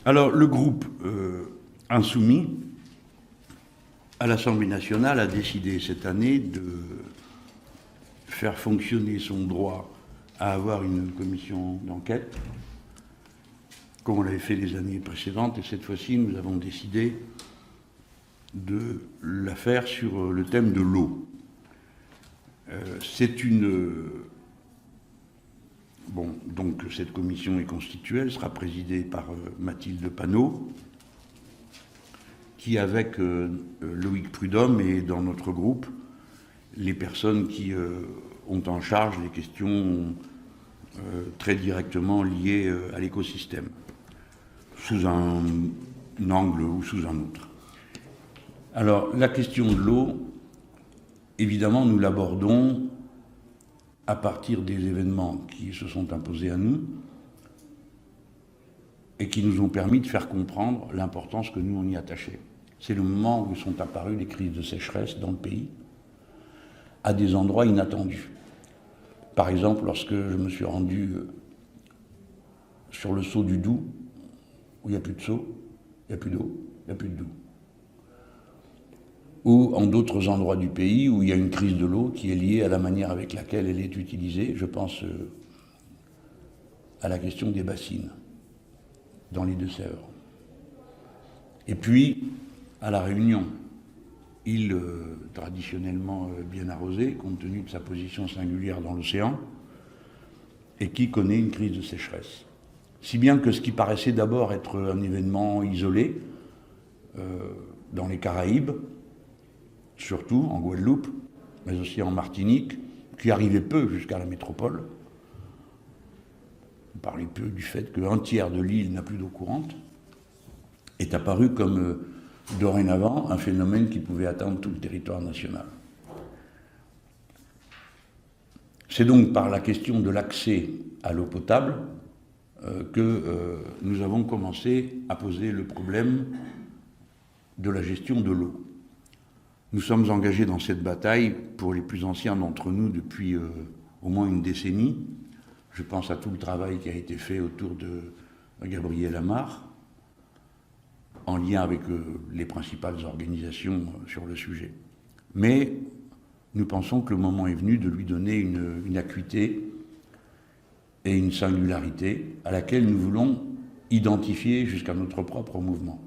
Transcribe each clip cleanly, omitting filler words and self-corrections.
Alors, le groupe Insoumis, à l'Assemblée nationale, a décidé cette année de faire fonctionner son droit à avoir une commission d'enquête, comme on l'avait fait les années précédentes, et cette fois-ci, nous avons décidé de la faire sur le thème de l'eau. C'est une... Bon, donc cette commission est constituée, elle sera présidée par Mathilde Panot, qui, avec Loïc Prudhomme et dans notre groupe, les personnes qui ont en charge les questions très directement liées à l'écosystème, sous un angle ou sous un autre. Alors, la question de l'eau, évidemment, nous l'abordons à partir des événements qui se sont imposés à nous et qui nous ont permis de faire comprendre l'importance que nous on y attachait. C'est le moment où sont apparues les crises de sécheresse dans le pays, à des endroits inattendus. Par exemple, lorsque je me suis rendu sur le Saut du Doubs, où il n'y a plus de seau, il n'y a plus d'eau, il n'y a plus de Doubs. Ou en d'autres endroits du pays où il y a une crise de l'eau qui est liée à la manière avec laquelle elle est utilisée. Je pense à la question des bassines dans les Deux-Sèvres. Et puis à La Réunion, île traditionnellement bien arrosée, compte tenu de sa position singulière dans l'océan, et qui connaît une crise de sécheresse. Si bien que ce qui paraissait d'abord être un événement isolé, dans les Caraïbes, surtout en Guadeloupe, mais aussi en Martinique, qui arrivait peu jusqu'à la métropole. On parlait peu du fait qu'un tiers de l'île n'a plus d'eau courante, est apparu comme dorénavant un phénomène qui pouvait atteindre tout le territoire national. C'est donc par la question de l'accès à l'eau potable que nous avons commencé à poser le problème de la gestion de l'eau. Nous sommes engagés dans cette bataille, pour les plus anciens d'entre nous, depuis au moins une décennie. Je pense à tout le travail qui a été fait autour de Gabriel Amar, en lien avec les principales organisations sur le sujet. Mais nous pensons que le moment est venu de lui donner une acuité et une singularité à laquelle nous voulons identifier jusqu'à notre propre mouvement.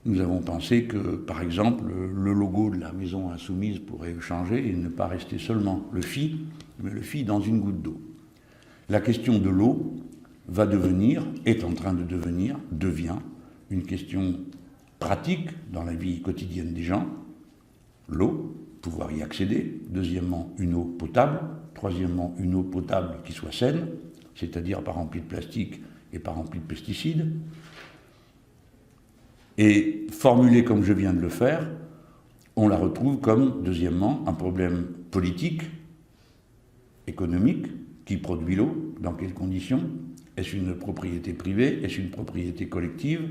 Nous avons pensé que, par exemple, le logo de la maison insoumise pourrait changer et ne pas rester seulement le phi, mais le phi dans une goutte d'eau. La question de l'eau va devenir, est en train de devenir, devient une question pratique dans la vie quotidienne des gens. L'eau, pouvoir y accéder. Deuxièmement, une eau potable. Troisièmement, une eau potable qui soit saine, c'est-à-dire pas remplie de plastique et pas remplie de pesticides. Et formulée comme je viens de le faire, on la retrouve comme, deuxièmement, un problème politique, économique, qui produit l'eau, dans quelles conditions? Est-ce une propriété privée? Est-ce une propriété collective?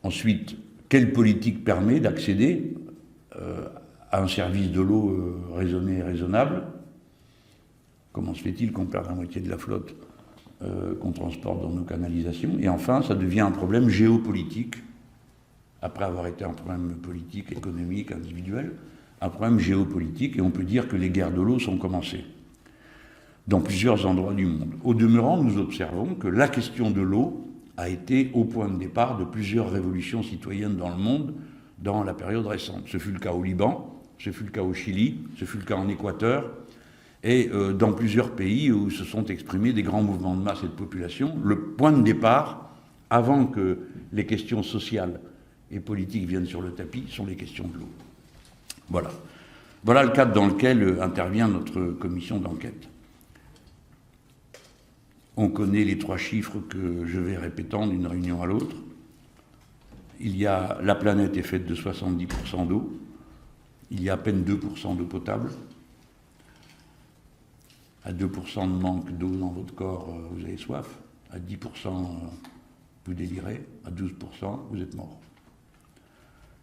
Ensuite, quelle politique permet d'accéder à un service de l'eau raisonné et raisonnable? Comment se fait-il qu'on perde la moitié de la flotte qu'on transporte dans nos canalisations? Et enfin, ça devient un problème géopolitique, après avoir été un problème politique, économique, individuel, un problème géopolitique, et on peut dire que les guerres de l'eau sont commencées dans plusieurs endroits du monde. Au demeurant, nous observons que la question de l'eau a été au point de départ de plusieurs révolutions citoyennes dans le monde dans la période récente. Ce fut le cas au Liban, ce fut le cas au Chili, ce fut le cas en Équateur, et dans plusieurs pays où se sont exprimés des grands mouvements de masse et de population. Le point de départ, avant que les questions sociales et politiques viennent sur le tapis, sont les questions de l'eau. Voilà. Voilà le cadre dans lequel intervient notre commission d'enquête. On connaît les trois chiffres que je vais répétant d'une réunion à l'autre. La planète est faite de 70% d'eau. Il y a à peine 2% d'eau potable. À 2% de manque d'eau dans votre corps, vous avez soif. À 10%, vous délirez. À 12%, vous êtes mort.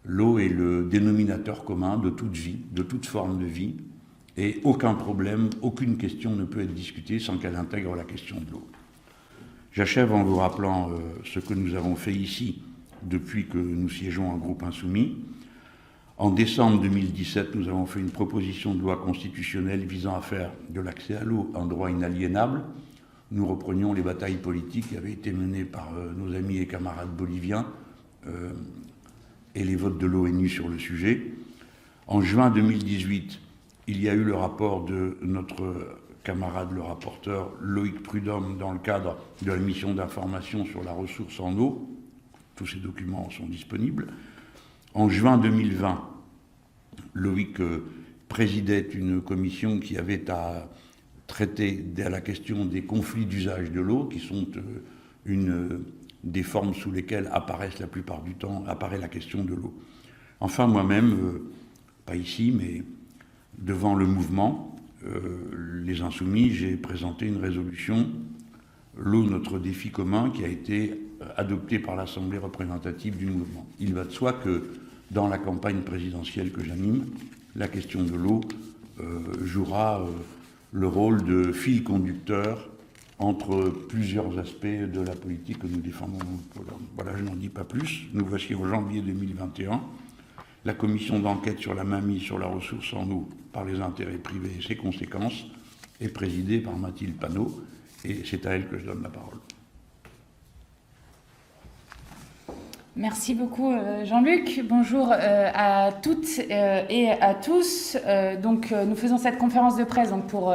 L'eau est le dénominateur commun de toute vie, de toute forme de vie, et aucun problème, aucune question ne peut être discutée sans qu'elle intègre la question de l'eau. J'achève en vous rappelant ce que nous avons fait ici depuis que nous siégeons en groupe insoumis. En décembre 2017, nous avons fait une proposition de loi constitutionnelle visant à faire de l'accès à l'eau un droit inaliénable. Nous reprenions les batailles politiques qui avaient été menées par nos amis et camarades boliviens et les votes de l'ONU sur le sujet. En juin 2018, il y a eu le rapport de notre camarade le rapporteur Loïc Prudhomme dans le cadre de la mission d'information sur la ressource en eau. Tous ces documents sont disponibles. En juin 2020, Loïc présidait une commission qui avait à traiter de la question des conflits d'usage de l'eau, qui sont une des formes sous lesquelles apparaissent la plupart du temps, apparaît la question de l'eau. Enfin, moi-même, pas ici, mais devant le mouvement, les Insoumis, j'ai présenté une résolution, l'eau, notre défi commun, qui a été adoptée par l'Assemblée représentative du mouvement. Il va de soi que dans la campagne présidentielle que j'anime, la question de l'eau jouera le rôle de fil conducteur entre plusieurs aspects de la politique que nous défendons. Voilà, je n'en dis pas plus. Nous voici en janvier 2021. La commission d'enquête sur la mainmise sur la ressource en eau par les intérêts privés et ses conséquences est présidée par Mathilde Panot, et c'est à elle que je donne la parole. Merci beaucoup Jean-Luc. Bonjour à toutes et à tous. Nous faisons cette conférence de presse pour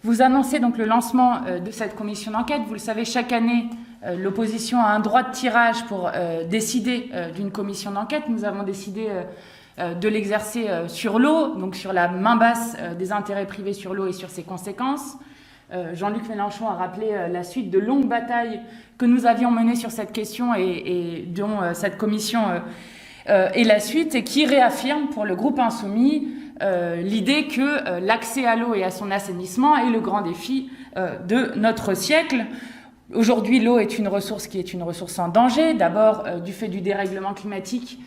vous annoncer le lancement de cette commission d'enquête. Vous le savez, chaque année, l'opposition a un droit de tirage pour décider d'une commission d'enquête. Nous avons décidé de l'exercer sur l'eau, donc sur la main basse des intérêts privés sur l'eau et sur ses conséquences. Jean-Luc Mélenchon a rappelé la suite de longues batailles que nous avions menées sur cette question et dont cette commission est la suite, et qui réaffirme pour le groupe Insoumis l'idée que l'accès à l'eau et à son assainissement est le grand défi de notre siècle. Aujourd'hui, l'eau est une ressource qui est une ressource en danger, d'abord du fait du dérèglement climatique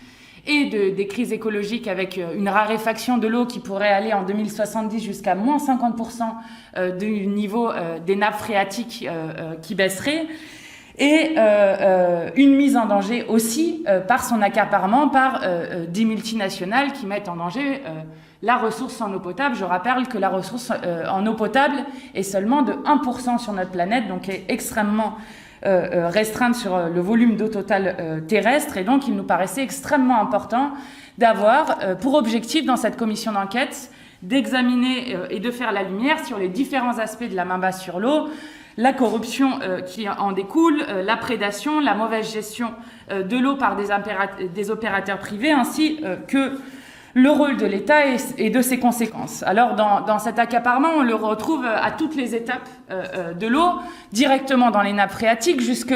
et des crises écologiques, avec une raréfaction de l'eau qui pourrait aller en 2070 jusqu'à moins 50% du niveau des nappes phréatiques qui baisserait, et une mise en danger aussi par son accaparement par des multinationales qui mettent en danger la ressource en eau potable. Je rappelle que la ressource en eau potable est seulement de 1% sur notre planète, donc est extrêmement restreinte sur le volume d'eau totale terrestre, et donc il nous paraissait extrêmement important d'avoir pour objectif dans cette commission d'enquête d'examiner et de faire la lumière sur les différents aspects de la main basse sur l'eau, la corruption qui en découle, la prédation, la mauvaise gestion de l'eau par des opérateurs privés, ainsi que le rôle de l'État et de ses conséquences. Alors, dans cet accaparement, on le retrouve à toutes les étapes de l'eau, directement dans les nappes phréatiques, jusque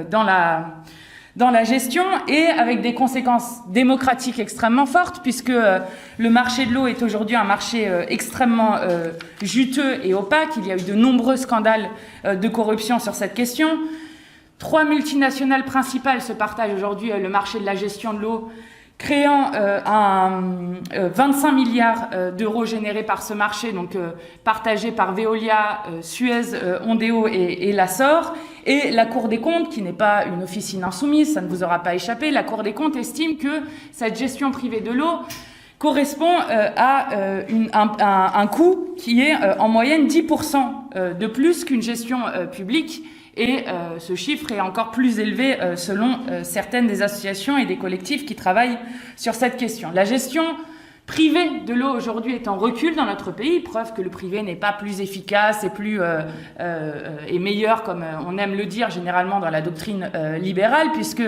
dans la gestion, et avec des conséquences démocratiques extrêmement fortes, puisque le marché de l'eau est aujourd'hui un marché extrêmement juteux et opaque. Il y a eu de nombreux scandales de corruption sur cette question. 3 multinationales principales se partagent aujourd'hui le marché de la gestion de l'eau, créant 25 milliards d'euros générés par ce marché, donc partagé par Veolia, Suez, Ondeo et l'Assor. Et la Cour des comptes, qui n'est pas une officine insoumise, ça ne vous aura pas échappé, la Cour des comptes estime que cette gestion privée de l'eau correspond à un coût qui est en moyenne 10% de plus qu'une gestion publique. Et ce chiffre est encore plus élevé selon certaines des associations et des collectifs qui travaillent sur cette question. La gestion privée de l'eau aujourd'hui est en recul dans notre pays, preuve que le privé n'est pas plus efficace et meilleur, comme on aime le dire généralement dans la doctrine libérale, puisque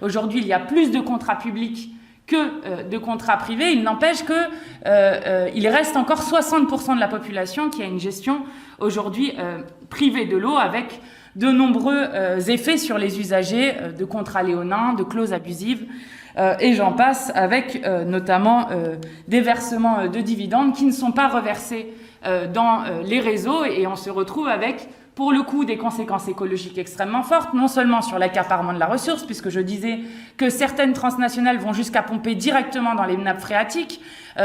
aujourd'hui il y a plus de contrats publics que de contrats privés. Il n'empêche que il reste encore 60% de la population qui a une gestion aujourd'hui privée de l'eau, avec de nombreux effets sur les usagers, de contrats léonins, de clauses abusives, et j'en passe, avec notamment des versements de dividendes qui ne sont pas reversés dans les réseaux, et on se retrouve avec pour le coup des conséquences écologiques extrêmement fortes, non seulement sur l'accaparement de la ressource, puisque je disais que certaines transnationales vont jusqu'à pomper directement dans les nappes phréatiques.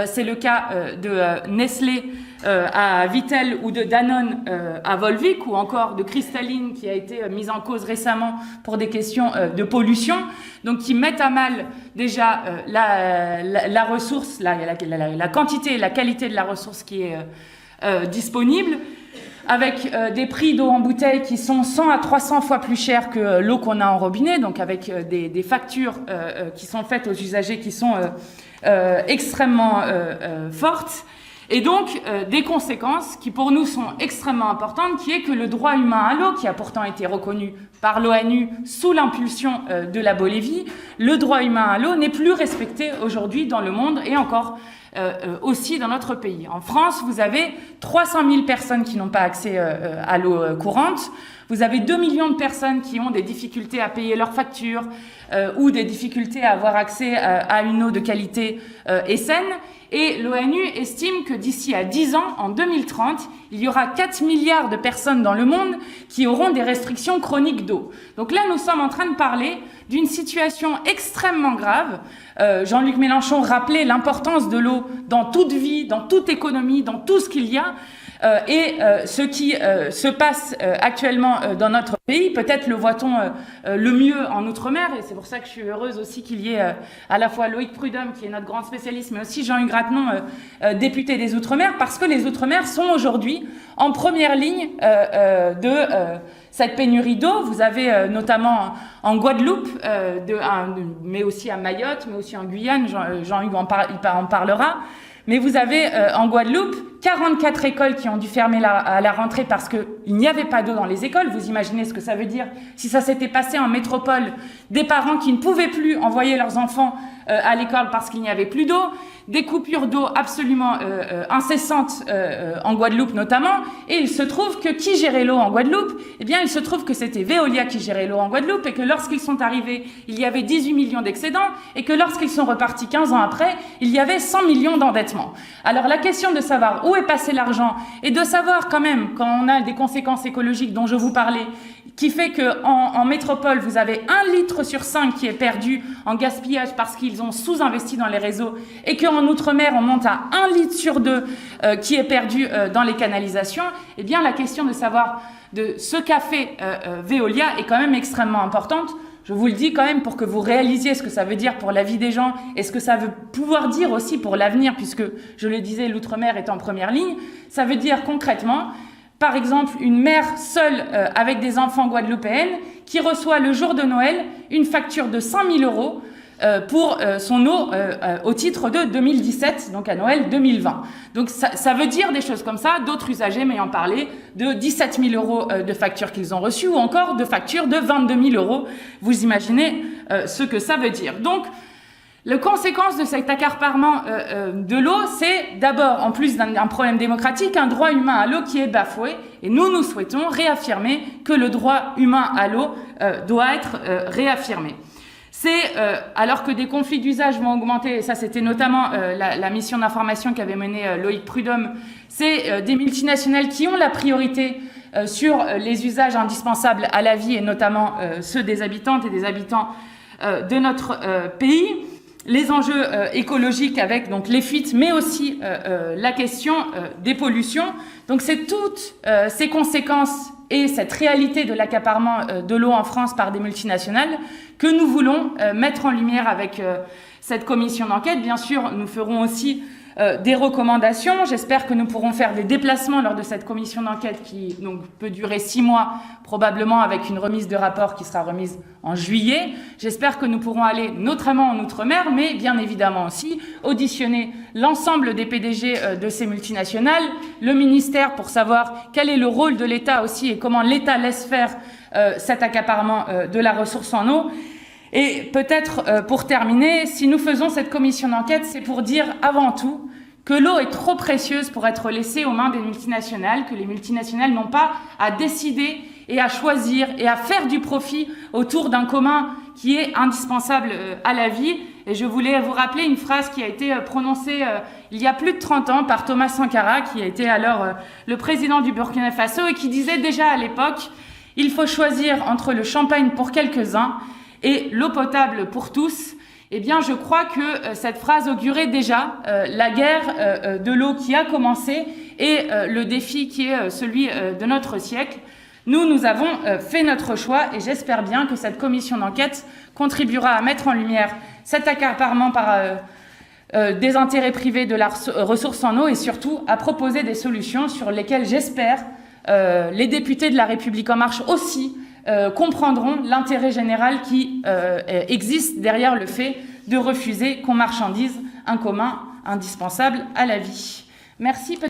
C'est le cas de Nestlé à Vittel ou de Danone à Volvic, ou encore de Cristalline qui a été mise en cause récemment pour des questions de pollution, donc qui mettent à mal déjà la ressource, la quantité et la qualité de la ressource qui est disponible, avec des prix d'eau en bouteille qui sont 100 à 300 fois plus chers que l'eau qu'on a en robinet, donc avec des factures qui sont faites aux usagers qui sont extrêmement fortes, et donc des conséquences qui pour nous sont extrêmement importantes, qui est que le droit humain à l'eau, qui a pourtant été reconnu par l'ONU sous l'impulsion de la Bolivie, le droit humain à l'eau n'est plus respecté aujourd'hui dans le monde et encore aussi dans notre pays. En France, vous avez 300 000 personnes qui n'ont pas accès à l'eau courante. Vous avez 2 millions de personnes qui ont des difficultés à payer leurs factures ou des difficultés à avoir accès à une eau de qualité et saine. Et l'ONU estime que d'ici à 10 ans, en 2030, il y aura 4 milliards de personnes dans le monde qui auront des restrictions chroniques d'eau. Donc là, nous sommes en train de parler d'une situation extrêmement grave. Jean-Luc Mélenchon rappelait l'importance de l'eau dans toute vie, dans toute économie, dans tout ce qu'il y a. Ce qui se passe actuellement dans notre pays, peut-être le voit-on le mieux en Outre-mer, et c'est pour ça que je suis heureuse aussi qu'il y ait à la fois Loïc Prudhomme, qui est notre grand spécialiste, mais aussi Jean-Hugues Rattenon, député des Outre-mer, parce que les Outre-mer sont aujourd'hui en première ligne de cette pénurie d'eau. Vous avez notamment en Guadeloupe, mais aussi à Mayotte, mais aussi en Guyane, Jean-Hugues en parlera. Mais vous avez en Guadeloupe 44 écoles qui ont dû fermer à la rentrée parce qu'il n'y avait pas d'eau dans les écoles. Vous imaginez ce que ça veut dire si ça s'était passé en métropole, des parents qui ne pouvaient plus envoyer leurs enfants à l'école parce qu'il n'y avait plus d'eau, des coupures d'eau absolument incessantes en Guadeloupe notamment. Et il se trouve que qui gérait l'eau en Guadeloupe? Eh bien, il se trouve que c'était Veolia qui gérait l'eau en Guadeloupe et que lorsqu'ils sont arrivés, il y avait 18 millions d'excédents et que lorsqu'ils sont repartis 15 ans après, il y avait 100 millions d'endettement. Alors la question de savoir où est passé l'argent et de savoir quand même, quand on a des conséquences écologiques dont je vous parlais, qui fait qu'en métropole, vous avez 1 litre sur 5 qui est perdu en gaspillage parce qu'ils ont sous-investi dans les réseaux, et qu'en Outre-mer, on monte à 1 litre sur 2 qui est perdu dans les canalisations. Eh bien, la question de savoir de ce qu'a fait Veolia est quand même extrêmement importante. Je vous le dis quand même pour que vous réalisiez ce que ça veut dire pour la vie des gens et ce que ça veut pouvoir dire aussi pour l'avenir, puisque, je le disais, l'Outre-mer est en première ligne. Ça veut dire concrètement, par exemple, une mère seule avec des enfants guadeloupéennes qui reçoit le jour de Noël une facture de 100 000 euros pour son eau au titre de 2017, donc à Noël 2020. Donc ça veut dire des choses comme ça, d'autres usagers m'ayant parlé de 17 000 euros de factures qu'ils ont reçues ou encore de factures de 22 000 euros. Vous imaginez ce que ça veut dire. Donc, la conséquence de cet accaparement de l'eau, c'est d'abord, en plus d'un problème démocratique, un droit humain à l'eau qui est bafoué. Et nous souhaitons réaffirmer que le droit humain à l'eau doit être réaffirmé. C'est, alors que des conflits d'usage vont augmenter, et ça c'était notamment la mission d'information qu'avait menée Loïc Prudhomme, c'est des multinationales qui ont la priorité sur les usages indispensables à la vie, et notamment ceux des habitantes et des habitants de notre pays. Les enjeux écologiques avec donc les fuites, mais aussi la question des pollutions. Donc c'est toutes ces conséquences et cette réalité de l'accaparement de l'eau en France par des multinationales que nous voulons mettre en lumière avec cette commission d'enquête. Bien sûr, nous ferons aussi des recommandations. J'espère que nous pourrons faire des déplacements lors de cette commission d'enquête qui donc peut durer 6 mois, probablement avec une remise de rapport qui sera remise en juillet. J'espère que nous pourrons aller notamment en Outre-mer, mais bien évidemment aussi auditionner l'ensemble des PDG de ces multinationales, le ministère pour savoir quel est le rôle de l'État aussi et comment l'État laisse faire cet accaparement de la ressource en eau. Et peut-être pour terminer, si nous faisons cette commission d'enquête, c'est pour dire avant tout que l'eau est trop précieuse pour être laissée aux mains des multinationales, que les multinationales n'ont pas à décider et à choisir et à faire du profit autour d'un commun qui est indispensable à la vie. Et je voulais vous rappeler une phrase qui a été prononcée il y a plus de 30 ans par Thomas Sankara, qui a été alors le président du Burkina Faso, et qui disait déjà à l'époque « Il faut choisir entre le champagne pour quelques-uns et l'eau potable pour tous ». Eh bien, je crois que cette phrase augurait déjà la guerre de l'eau qui a commencé et le défi qui est celui de notre siècle. Nous avons fait notre choix et j'espère bien que cette commission d'enquête contribuera à mettre en lumière cet accaparement par des intérêts privés de la ressource en eau et surtout à proposer des solutions sur lesquelles j'espère les députés de La République En Marche aussi comprendront l'intérêt général qui existe derrière le fait de refuser qu'on marchandise un commun indispensable à la vie. Merci.